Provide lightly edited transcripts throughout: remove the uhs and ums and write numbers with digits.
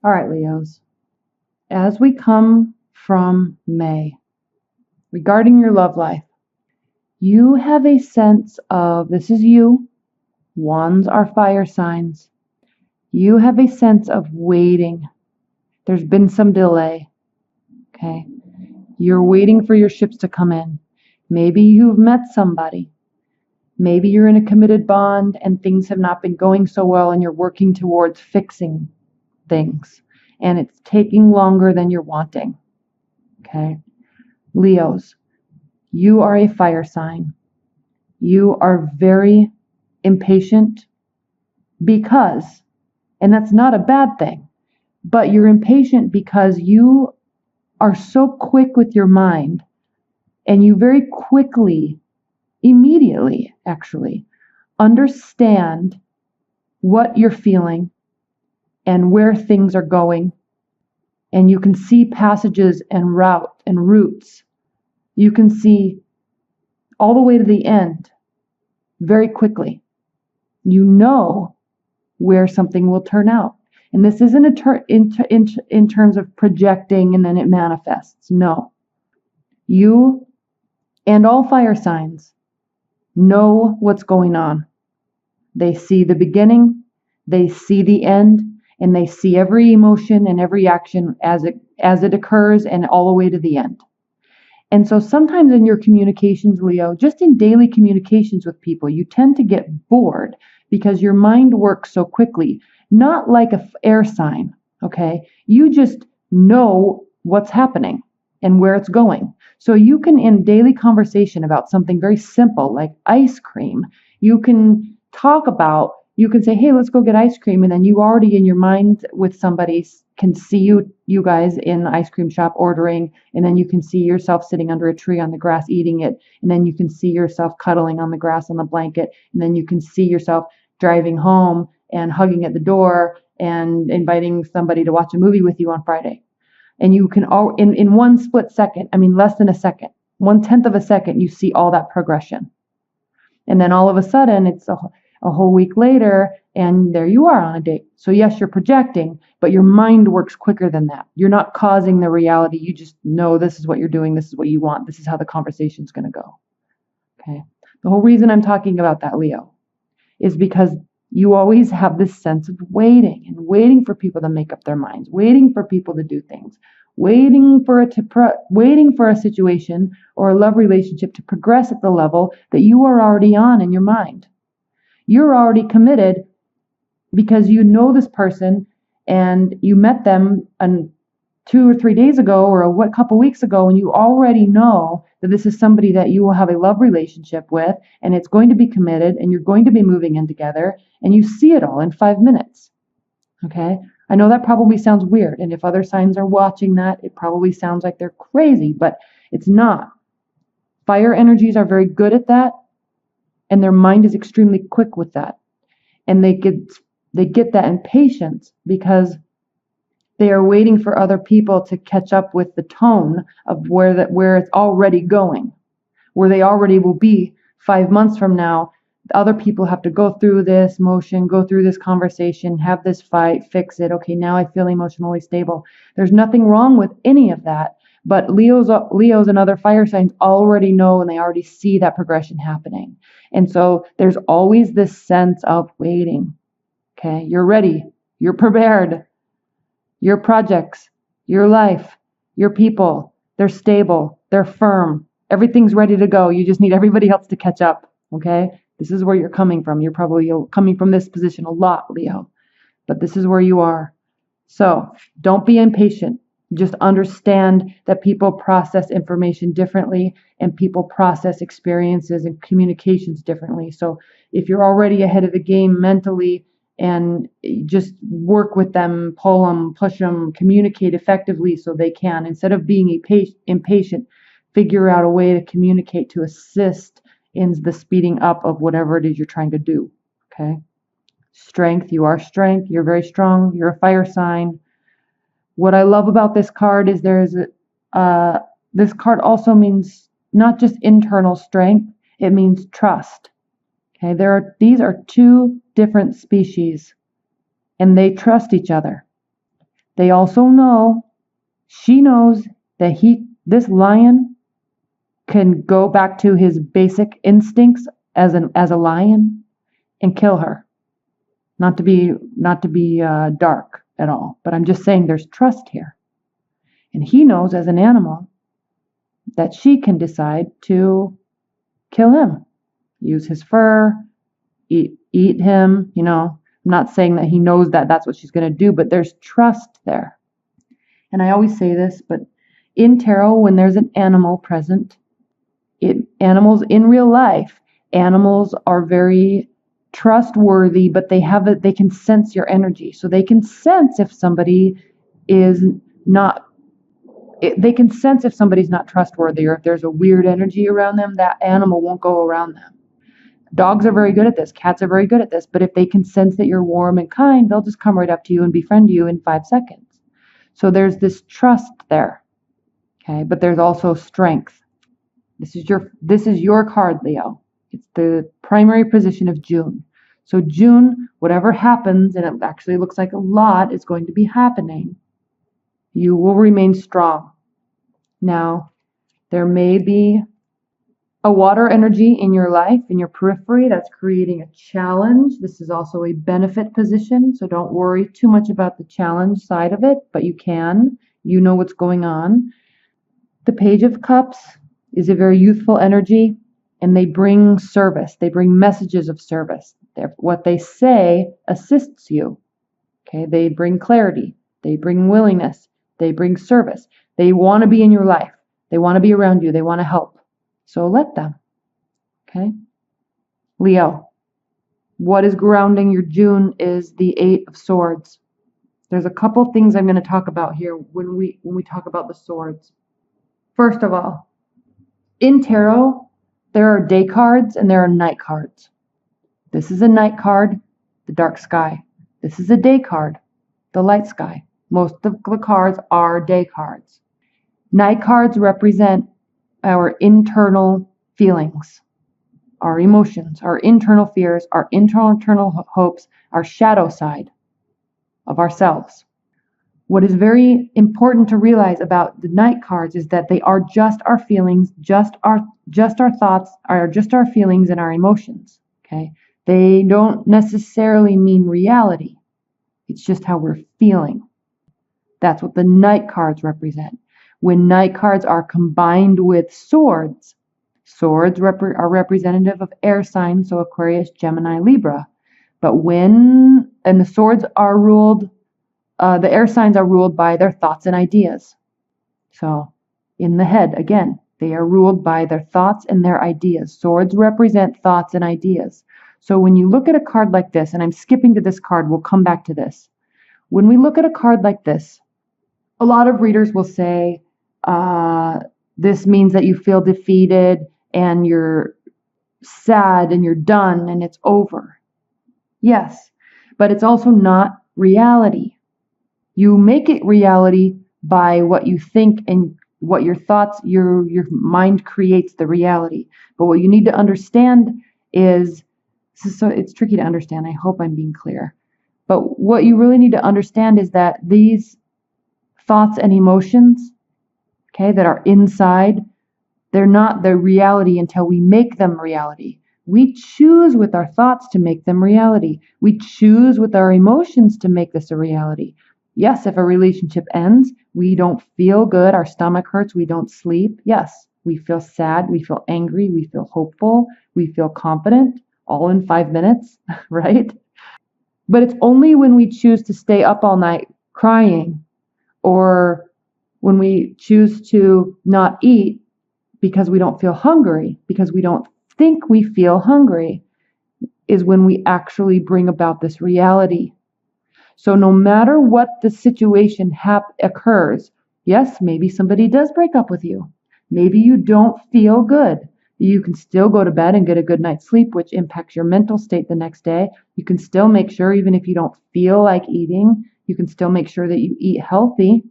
All right, Leos. As we come from May, regarding your love life, you have a sense of, this is you, wands are fire signs. You have a sense of waiting. There's been some delay, okay? You're waiting for your ships to come in. Maybe you've met somebody. Maybe you're in a committed bond and things have not been going so well and you're working towards fixing things. And it's taking longer than you're wanting, okay? Leos, you are a fire sign. You are very impatient because, and that's not a bad thing, but you're impatient because you are so quick with your mind and you very quickly, immediately actually, understand what you're feeling and where things are going. And you can see passages and routes. You can see all the way to the end very quickly. You know where something will turn out. And this isn't in terms of projecting and then it manifests. No. You and all fire signs know what's going on. They see the beginning, they see the end, and they see every emotion and every action as it occurs and all the way to the end. And so sometimes in your communications, Leo, just in daily communications with people, you tend to get bored because your mind works so quickly. Not like an air sign, okay? You just know what's happening and where it's going. So you can, in daily conversation about something very simple like ice cream, you can say, hey, let's go get ice cream. And then you already in your mind with somebody can see you guys in the ice cream shop ordering. And then you can see yourself sitting under a tree on the grass eating it. And then you can see yourself cuddling on the grass on the blanket. And then you can see yourself driving home and hugging at the door and inviting somebody to watch a movie with you on Friday. And you can all in one split second, less than a second, 1/10 of a second, you see all that progression. And then all of a sudden it's a whole week later and there you are on a date. So yes, you're projecting, but your mind works quicker than that. You're not causing the reality. You just know this is what you're doing. This is what you want. This is how the conversation's going to go. Okay. The whole reason I'm talking about that, Leo, is because you always have this sense of waiting for people to make up their minds, waiting for people to do things, waiting for a situation or a love relationship to progress at the level that you are already on in your mind. You're already committed because you know this person and you met them 2 or 3 days ago or a couple weeks ago, and you already know that this is somebody that you will have a love relationship with and it's going to be committed and you're going to be moving in together, and you see it all in 5 minutes. Okay? I know that probably sounds weird, and if other signs are watching that, it probably sounds like they're crazy, but it's not. Fire energies are very good at that, and their mind is extremely quick with that. And they get that impatience because they are waiting for other people to catch up with the tone of where it's already going, where they already will be 5 months from now. Other people have to go through this motion, go through this conversation, have this fight, fix it. Okay, now I feel emotionally stable. There's nothing wrong with any of that, but Leos and other fire signs already know and they already see that progression happening. And so there's always this sense of waiting. Okay, you're ready, you're prepared. Your projects, your life, your people, they're stable, they're firm. Everything's ready to go. You just need everybody else to catch up, okay? This is where you're coming from. You're probably coming from this position a lot, Leo, but this is where you are. So don't be impatient. Just understand that people process information differently and people process experiences and communications differently. So if you're already ahead of the game mentally, and just work with them, pull them, push them, communicate effectively so they can. Instead of being impatient, figure out a way to communicate to assist in the speeding up of whatever it is you're trying to do. Okay? Strength, you are strength. You're very strong. You're a fire sign. What I love about this card is this card also means not just internal strength, it means trust. Okay, these are two different species and they trust each other. They also know, she knows that this lion can go back to his basic instincts as a lion and kill her. Not to be dark at all, but I'm just saying there's trust here. And he knows as an animal that she can decide to kill him, use his fur, eat him, I'm not saying that he knows that that's what she's going to do, but there's trust there. And I always say this, but in tarot, when there's an animal present, animals in real life, animals are very trustworthy, but they can sense your energy. So they can sense if somebody is not, they can sense if somebody's not trustworthy, or if there's a weird energy around them, that animal won't go around them. Dogs are very good at this. Cats are very good at this. But if they can sense that you're warm and kind, they'll just come right up to you and befriend you in 5 seconds. So there's this trust there. Okay, but there's also strength. This is your card, Leo. It's the primary position of June. So June, whatever happens, and it actually looks like a lot is going to be happening, you will remain strong. Now, there may be a water energy in your life, in your periphery, that's creating a challenge. This is also a benefit position, so don't worry too much about the challenge side of it, but you know what's going on. The Page of Cups is a very youthful energy, and they bring service. They bring messages of service. What they say assists you. Okay, they bring clarity. They bring willingness. They bring service. They want to be in your life. They want to be around you. They want to help. So let them. Okay? Leo, what is grounding your June is the 8 of Swords. There's a couple things I'm going to talk about here when we talk about the swords. First of all, in tarot, there are day cards and there are night cards. This is a night card, the dark sky. This is a day card, the light sky. Most of the cards are day cards. Night cards represent our internal feelings, our emotions, our internal fears, our internal hopes, our shadow side of ourselves. What is very important to realize about the night cards is that they are just our feelings, just our thoughts, are just our feelings and our emotions. Okay? They don't necessarily mean reality. It's just how we're feeling. That's what the night cards represent. When night cards are combined with swords, swords are representative of air signs, so Aquarius, Gemini, Libra. But the swords are ruled, the air signs are ruled by their thoughts and ideas. So in the head, again, they are ruled by their thoughts and their ideas. Swords represent thoughts and ideas. So when you look at a card like this, and I'm skipping to this card, we'll come back to this. When we look at a card like this, a lot of readers will say, this means that you feel defeated and you're sad and you're done and it's over. Yes, but it's also not reality. You make it reality by what you think and what your thoughts, your mind creates the reality. But what you need to understand is, so it's tricky to understand. I hope I'm being clear. But what you really need to understand is that these thoughts and emotions, okay, that are inside, they're not the reality until we make them reality. We choose with our thoughts to make them reality. We choose with our emotions to make this a reality. Yes, if a relationship ends, we don't feel good, our stomach hurts, we don't sleep. Yes, we feel sad, we feel angry, we feel hopeful, we feel confident, all in 5 minutes, right? But it's only when we choose to stay up all night crying, or when we choose to not eat because we don't feel hungry, because we don't think we feel hungry, is when we actually bring about this reality. So no matter what the situation occurs, yes, maybe somebody does break up with you. Maybe you don't feel good. You can still go to bed and get a good night's sleep, which impacts your mental state the next day. You can still make sure, even if you don't feel like eating, you can still make sure that you eat healthy.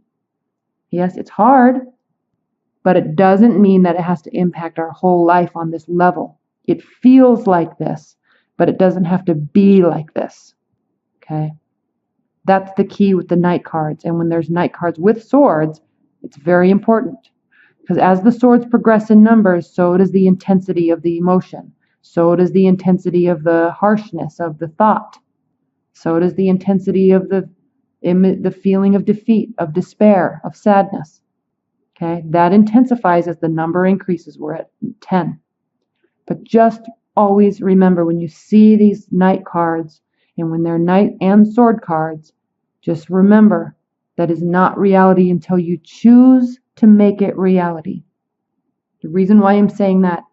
Yes, it's hard, but it doesn't mean that it has to impact our whole life on this level. It feels like this, but it doesn't have to be like this. Okay? That's the key with the night cards. And when there's night cards with swords, it's very important. Because as the swords progress in numbers, so does the intensity of the emotion. So does the intensity of the harshness of the thought. So does the intensity of the feeling of defeat, of despair, of sadness. Okay, that intensifies as the number increases. We're at 10. But just always remember, when you see these night cards, and when they're knight and sword cards, just remember that is not reality until you choose to make it reality. The reason why I'm saying that,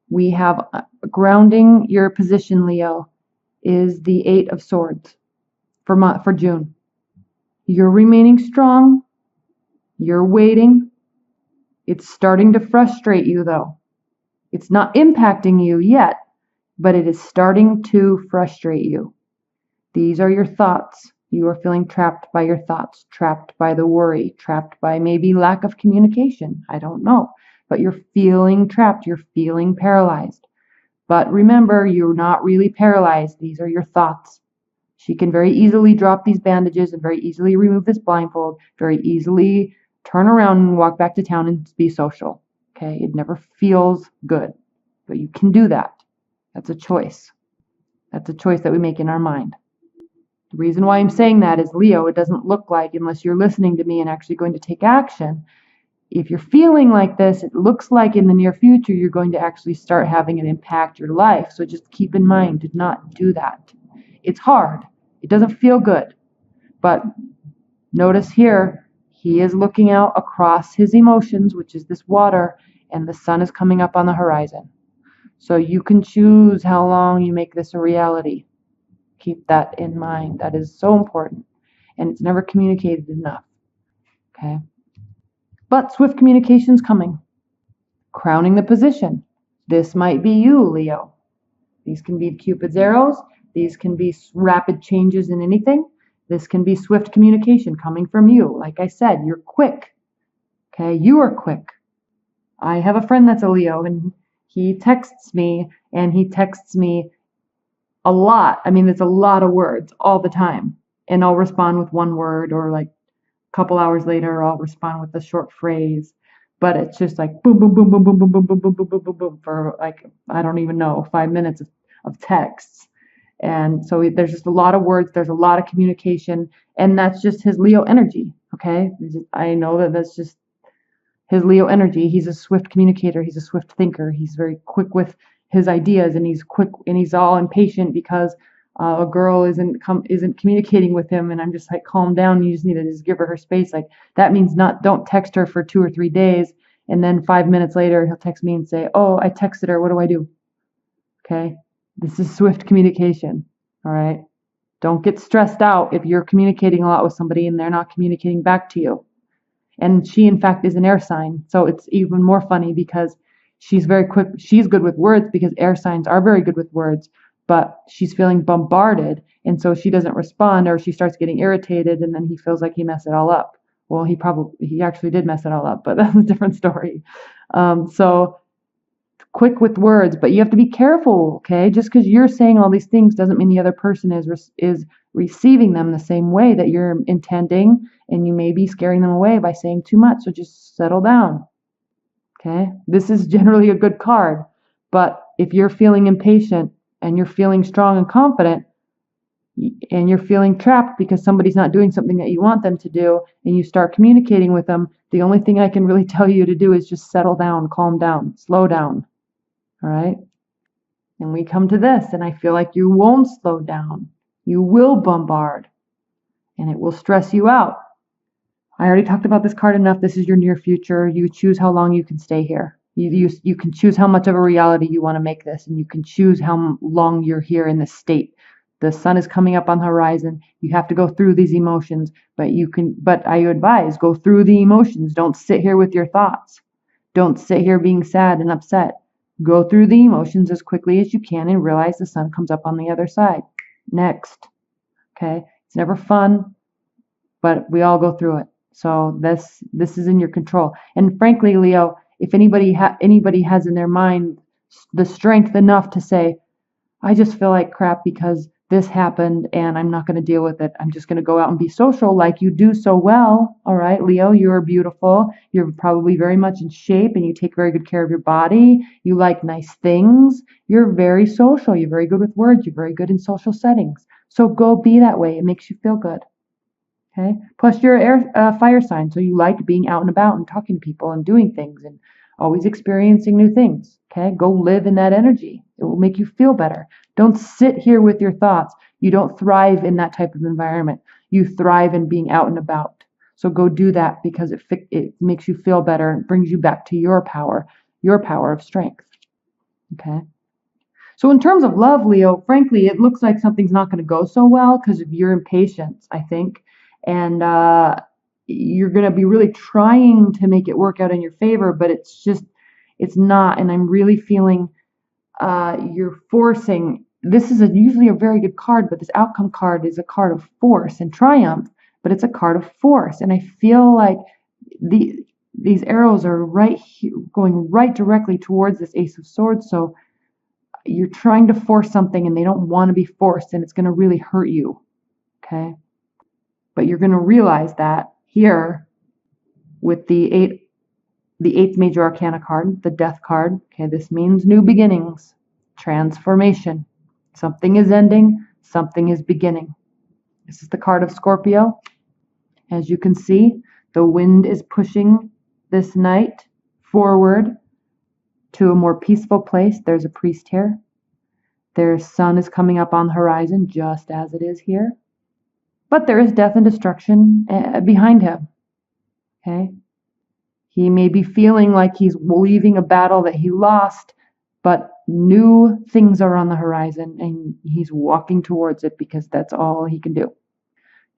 we have grounding your position, Leo, is the 8 of Swords for June. You're remaining strong. You're waiting. It's starting to frustrate you, though. It's not impacting you yet, but it is starting to frustrate you. These are your thoughts. You are feeling trapped by your thoughts, trapped by the worry, trapped by maybe lack of communication. I don't know. But you're feeling trapped. You're feeling paralyzed. But remember, you're not really paralyzed. These are your thoughts. She can very easily drop these bandages and very easily remove this blindfold, very easily turn around and walk back to town and be social. Okay? It never feels good. But you can do that. That's a choice. That's a choice that we make in our mind. The reason why I'm saying that is, Leo, it doesn't look like, unless you're listening to me and actually going to take action, if you're feeling like this, it looks like in the near future you're going to actually start having it impact your life. So just keep in mind, do not do that. It's hard. It doesn't feel good. But notice here, he is looking out across his emotions, which is this water, and the sun is coming up on the horizon. So you can choose how long you make this a reality. Keep that in mind. That is so important. And it's never communicated enough. Okay? But swift communication's coming. Crowning the position. This might be you, Leo. These can be Cupid's arrows. These can be rapid changes in anything. This can be swift communication coming from you. Like I said, you're quick. Okay? You are quick. I have a friend that's a Leo, and he texts me a lot. I mean, it's a lot of words all the time. And I'll respond with one word, or like a couple hours later, I'll respond with a short phrase. But it's just like boom, boom, boom, boom, boom, boom, boom, boom, boom, boom, boom, boom, boom, for like, I don't even know, 5 minutes of texts. And so there's just a lot of words. There's a lot of communication. And that's just his Leo energy. Okay. I know that that's just his Leo energy. He's a swift communicator. He's a swift thinker. He's very quick with his ideas, and he's all impatient because a girl isn't communicating with him, and I'm just like, calm down. You just need to just give her space. Like, that means don't text her for 2 or 3 days, and then 5 minutes later he'll text me and say, oh, I texted her, what do I do? Okay, this is swift communication. All right, don't get stressed out if you're communicating a lot with somebody and they're not communicating back to you. And she, in fact, is an air sign, so it's even more funny because she's very quick. She's good with words because air signs are very good with words, but she's feeling bombarded, and so she doesn't respond, or she starts getting irritated, and then he feels like he messed it all up. Well, he actually did mess it all up, but that's a different story. So quick with words, but you have to be careful, okay? Just because you're saying all these things doesn't mean the other person is receiving them the same way that you're intending, and you may be scaring them away by saying too much, so just settle down. Okay, this is generally a good card, but if you're feeling impatient and you're feeling strong and confident, and you're feeling trapped because somebody's not doing something that you want them to do, and you start communicating with them, the only thing I can really tell you to do is just settle down, calm down, slow down. All right? And we come to this, and I feel like you won't slow down. You will bombard, and it will stress you out. I already talked about this card enough. This is your near future. You choose how long you can stay here. You can choose how much of a reality you want to make this, and you can choose how long you're here in this state. The sun is coming up on the horizon. You have to go through these emotions, but I advise, go through the emotions. Don't sit here with your thoughts. Don't sit here being sad and upset. Go through the emotions as quickly as you can and realize the sun comes up on the other side. Next. Okay? It's never fun, but we all go through it. So this is in your control. And frankly, Leo, if anybody has in their mind the strength enough to say, I just feel like crap because this happened and I'm not going to deal with it. I'm just going to go out and be social like you do so well. All right, Leo, you're beautiful. You're probably very much in shape and you take very good care of your body. You like nice things. You're very social. You're very good with words. You're very good in social settings. So go be that way. It makes you feel good. Okay. Plus you're fire sign. So you like being out and about and talking to people and doing things and always experiencing new things. Okay. Go live in that energy. It will make you feel better. Don't sit here with your thoughts. You don't thrive in that type of environment. You thrive in being out and about. So go do that because it makes you feel better and brings you back to your power of strength. Okay. So in terms of love, Leo, frankly, it looks like something's not going to go so well because of your impatience, I think. And you're going to be really trying to make it work out in your favor, but it's not. And I'm really feeling you're forcing. This is usually a very good card, but this outcome card is a card of force and triumph, but it's a card of force. And I feel like these arrows are going right directly towards this Ace of Swords. So you're trying to force something and they don't want to be forced, and it's going to really hurt you. Okay. But you're going to realize that here with the eighth major arcana card, the death card. Okay, this means new beginnings, transformation. Something is ending, something is beginning. This is the card of Scorpio. As you can see, the wind is pushing this night forward to a more peaceful place. There's a priest here. Their sun is coming up on the horizon, just as it is here. But there is death and destruction behind him. Okay? He may be feeling like he's leaving a battle that he lost, but new things are on the horizon and he's walking towards it because that's all he can do.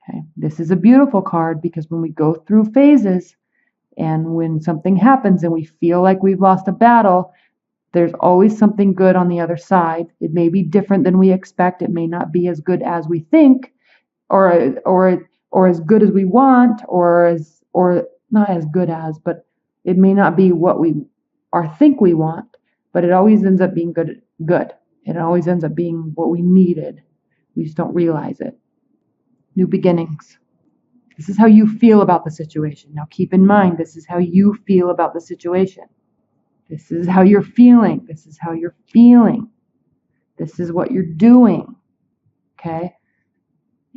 Okay? This is a beautiful card because when we go through phases and when something happens and we feel like we've lost a battle, there's always something good on the other side. It may be different than we expect. It may not be as good as we think, or as good as we want, or not as good as, but it may not be what we think we want, but it always ends up being good. It always ends up being what we needed. We just don't realize it. New beginnings. This is how you feel about the situation. Now keep in mind, this is how you feel about the situation. This is how you're feeling. This is how you're feeling. This is what you're doing. Okay?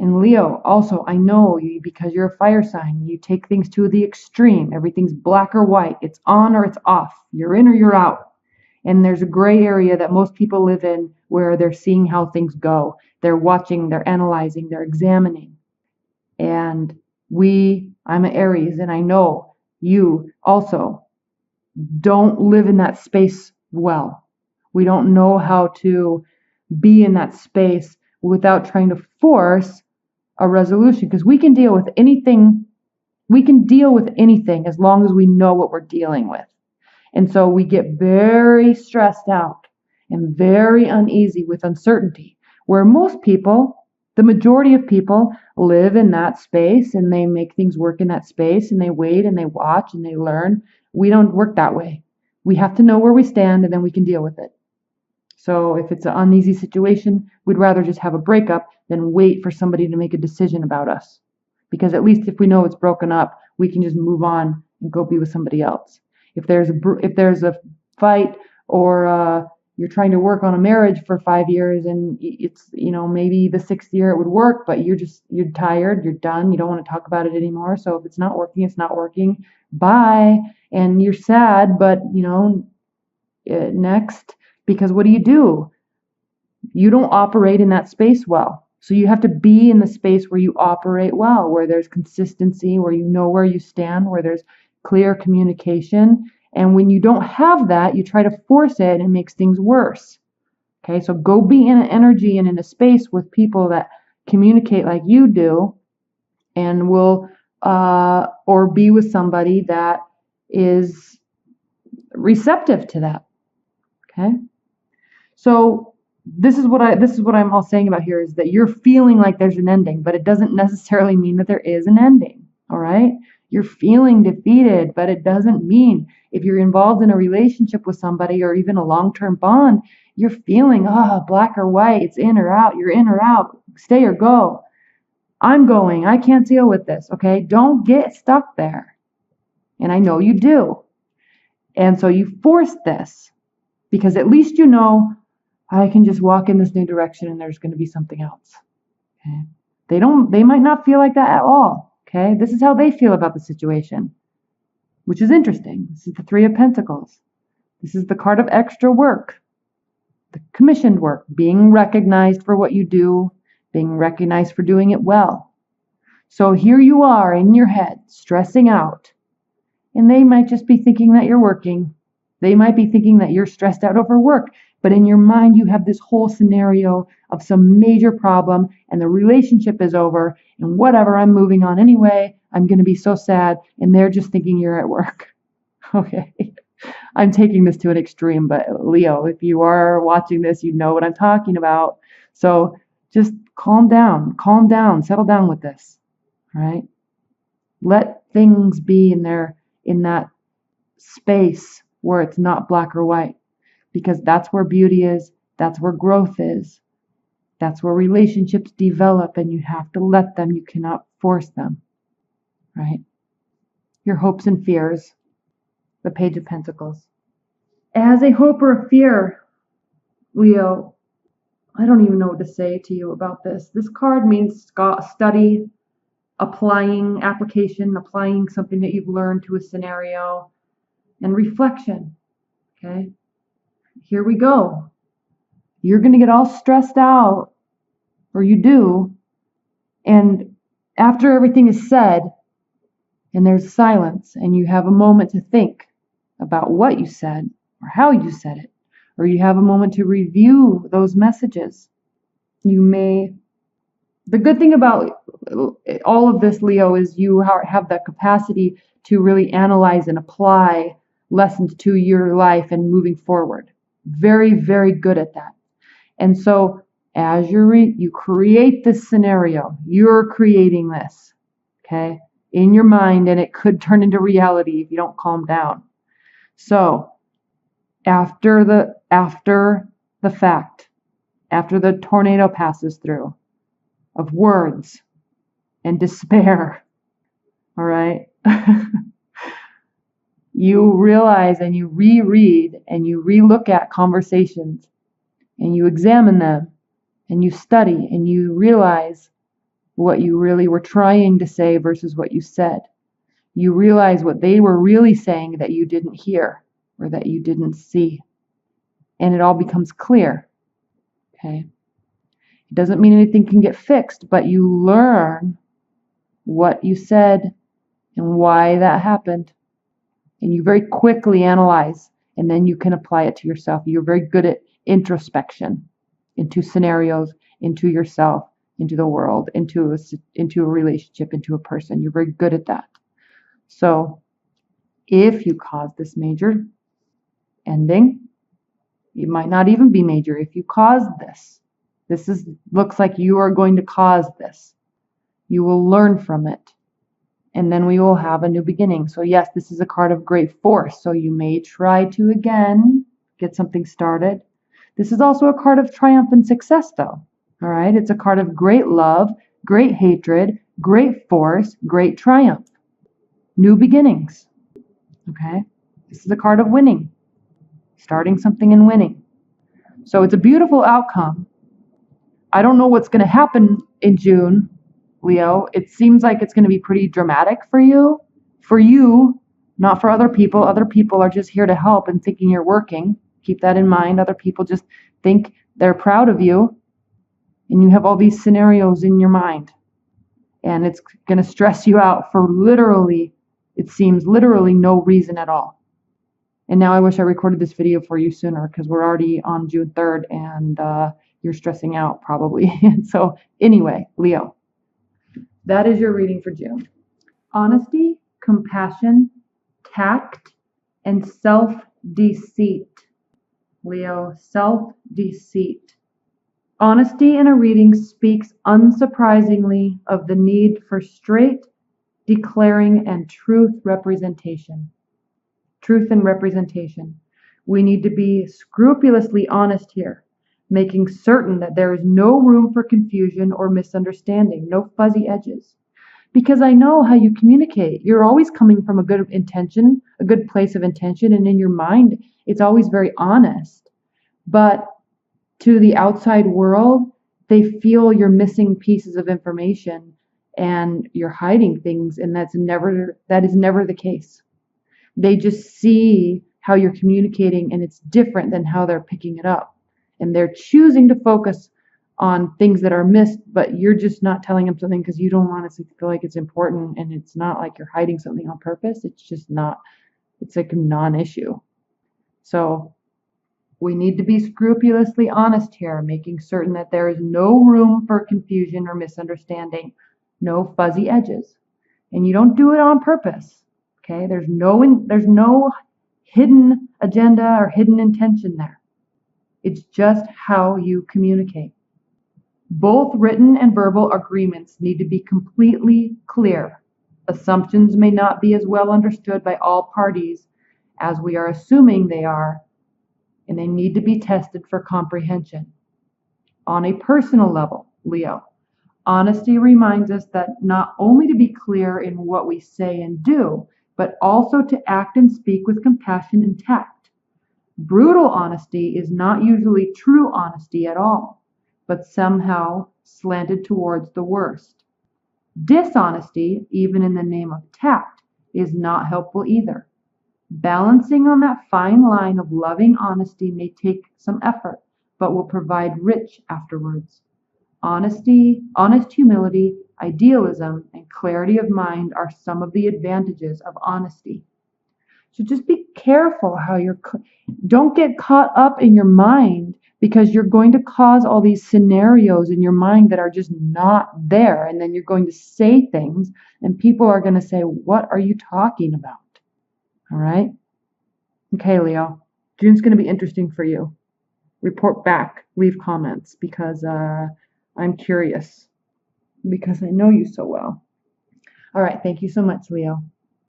And Leo, also, I know you because you're a fire sign. You take things to the extreme. Everything's black or white. It's on or it's off. You're in or you're out. And there's a gray area that most people live in where they're seeing how things go. They're watching, they're analyzing, they're examining. And I'm an Aries, and I know you also don't live in that space well. We don't know how to be in that space without trying to force a resolution, because we can deal with anything. We can deal with anything as long as we know what we're dealing with. And so we get very stressed out and very uneasy with uncertainty, where most people, the majority of people, live in that space and they make things work in that space and they wait and they watch and they learn. We don't work that way. We have to know where we stand and then we can deal with it. So if it's an uneasy situation, we'd rather just have a breakup than wait for somebody to make a decision about us. Because at least if we know it's broken up, we can just move on and go be with somebody else. If there's a fight, or you're trying to work on a marriage for 5 years and it's, maybe the 6th year it would work, but you're tired, you're done, you don't want to talk about it anymore. So if it's not working, it's not working. Bye. And you're sad, but next. Because what do? You don't operate in that space well. So you have to be in the space where you operate well, where there's consistency, where you know where you stand, where there's clear communication. And when you don't have that, you try to force it and it makes things worse. Okay, so go be in an energy and in a space with people that communicate like you do, and will, or be with somebody that is receptive to that. Okay. So this is what I'm all saying about here, is that you're feeling like there's an ending, but it doesn't necessarily mean that there is an ending. All right. You're feeling defeated, but it doesn't mean, if you're involved in a relationship with somebody or even a long-term bond, You're feeling, black or white, it's in or out, you're in or out, stay or go. I'm going, I can't deal with this, okay? Don't get stuck there. And I know you do. And so you force this because at least you know I can just walk in this new direction and there's going to be something else. Okay? They might not feel like that at all. Okay? This is how they feel about the situation, which is interesting. This is the Three of Pentacles. This is the card of extra work, the commissioned work, being recognized for what you do, being recognized for doing it well. So here you are in your head, stressing out. And they might just be thinking that you're working. They might be thinking that you're stressed out over work. But in your mind, you have this whole scenario of some major problem and the relationship is over and whatever, I'm moving on anyway. I'm going to be so sad. And they're just thinking you're at work. Okay. I'm taking this to an extreme, but Leo, if you are watching this, you know what I'm talking about. So just calm down, settle down with this. All right. Let things be in that space where it's not black or white, because that's where beauty is. That's where growth is. That's where relationships develop, and you have to let them. You cannot force them, right? Your hopes and fears, the Page of Pentacles. As a hope or a fear, Leo, I don't even know what to say to you about this. This card means study, applying something that you've learned to a scenario, and reflection. Okay, here we go. You're going to get all stressed out, or you do, and after everything is said, and there's silence, and you have a moment to think about what you said, or how you said it, or you have a moment to review those messages. The good thing about all of this, Leo, is you have that capacity to really analyze and apply lessons to your life and moving forward. Very, very good at that. And so as you create this scenario, you're creating this, okay, in your mind, and it could turn into reality if you don't calm down. So after the fact, after the tornado passes through of words and despair, all right, you realize and you reread and you relook at conversations and you examine them and you study and you realize what you really were trying to say versus what you said. You realize what they were really saying that you didn't hear or that you didn't see. And it all becomes clear. Okay. It doesn't mean anything can get fixed, but you learn what you said and why that happened. And you very quickly analyze, and then you can apply it to yourself. You're very good at introspection into scenarios, into yourself, into the world, into a relationship, into a person. You're very good at that. So if you cause this major ending, it might not even be major. If you cause this, looks like you are going to cause this. You will learn from it. And then we will have a new beginning. So yes, this is a card of great force. So you may try to again get something started. This is also a card of triumph and success though. All right. It's a card of great love, great hatred, great force, great triumph. New beginnings. Okay. This is a card of winning. Starting something and winning. So it's a beautiful outcome. I don't know what's going to happen in June, Leo. It seems like it's going to be pretty dramatic for you. For you, not for other people. Other people are just here to help and thinking you're working. Keep that in mind. Other people just think they're proud of you. And you have all these scenarios in your mind. And it's going to stress you out for literally, it seems literally no reason at all. And now I wish I recorded this video for you sooner because we're already on June 3rd and you're stressing out probably. So anyway, Leo, that is your reading for June. Honesty, compassion, tact, and self-deceit. Leo, self-deceit. Honesty in a reading speaks unsurprisingly of the need for straight, declaring, and truth representation. Truth and representation. We need to be scrupulously honest here, making certain that there is no room for confusion or misunderstanding, no fuzzy edges. Because I know how you communicate. You're always coming from a good intention, a good place of intention, and in your mind, it's always very honest. But to the outside world, they feel you're missing pieces of information and you're hiding things, and that is never the case. They just see how you're communicating, and it's different than how they're picking it up. And they're choosing to focus on things that are missed, but you're just not telling them something because you don't want to feel like it's important, and it's not like you're hiding something on purpose. It's just not, it's like a non-issue. So we need to be scrupulously honest here, making certain that there is no room for confusion or misunderstanding, no fuzzy edges. And you don't do it on purpose. Okay? There's no hidden agenda or hidden intention there. It's just how you communicate. Both written and verbal agreements need to be completely clear. Assumptions may not be as well understood by all parties as we are assuming they are, and they need to be tested for comprehension. On a personal level, Leo, honesty reminds us that not only to be clear in what we say and do, but also to act and speak with compassion and tact. Brutal honesty is not usually true honesty at all, but somehow slanted towards the worst. Dishonesty, even in the name of tact, is not helpful either. Balancing on that fine line of loving honesty may take some effort, but will provide rich afterwards. Honesty, honest humility, idealism, and clarity of mind are some of the advantages of honesty. So just be careful how don't get caught up in your mind, because you're going to cause all these scenarios in your mind that are just not there. And then you're going to say things and people are going to say, what are you talking about? All right. Okay, Leo. June's going to be interesting for you. Report back, leave comments, because I'm curious, because I know you so well. All right. Thank you so much, Leo.